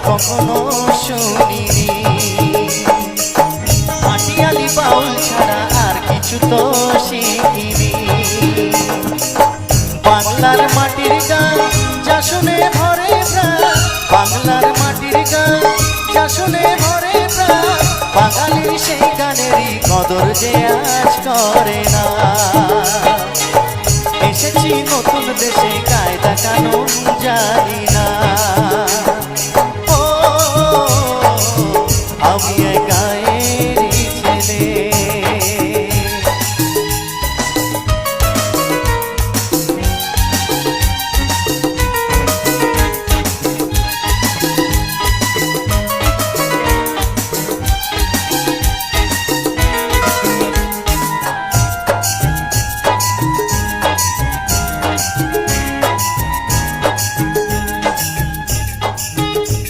কখনো শুনিনি। ভাটিয়ালি বাউল ছাড়া আর কিছু তো শিখিনি। বাংলার মাটির গান যা শুনে ভরে প্রাণ, বাংলার মাটির গান যা শুনে ভরে প্রাণ, বাঙালির সেই গানেরই কদর যে আজ করে না। এসেছি নতুন দেশে কায়দা কানুন জানি না। ও আমি এক গায়েরই ছেলে।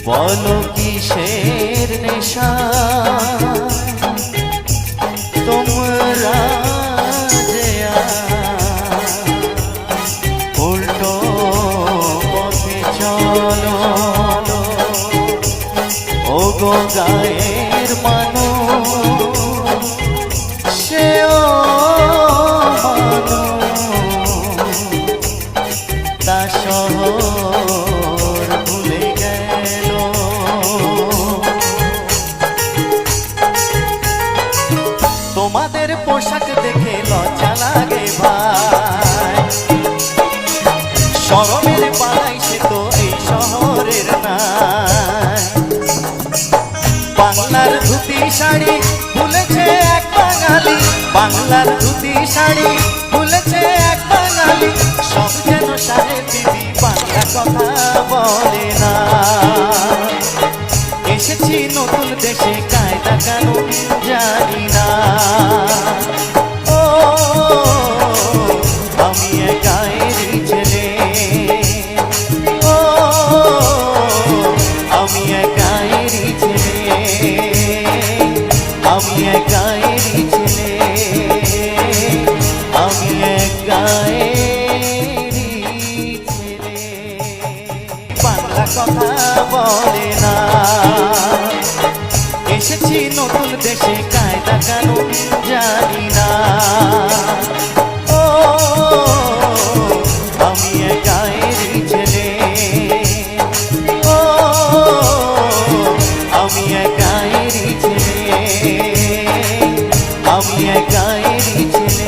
বলো কিসের নেশা তোমরা যে উল্টো পথে চলো, ও গো গায়ের মানুষ সেও মানুষ, তা শহর ভুলে গেল। তোমাদের পোশাক দেখে লজ্জা লাগে ভাই, শরমের পালাই সে তো এই শহরের নাই। বাংলার ধুতি শাড়ি ভুলেছে এক বাঙালি, বাংলার ধুতি শাড়ি ভুলেছে এক বাঙালি। সব যেন সাহেব বিবি বাংলা কথা বলে না। এসেছি নতুন দেশে কায়দা কানুন জানি না। ও আমি এক গায়েরই ছেলে। ও আমি এক গায়েরই ছেলে। আমি এক গায়েরই ছেলে। আমি এক গায়েরই ছেলে। বাংলা কথা বলে না। এসেছি নতুন দেশে কায়দা কানুন জানি না। ও আমি এক গায়েরই ছেলে। ও আমি এক গায়েরই ছেলে। আমি এক গায়েরই ছেলে।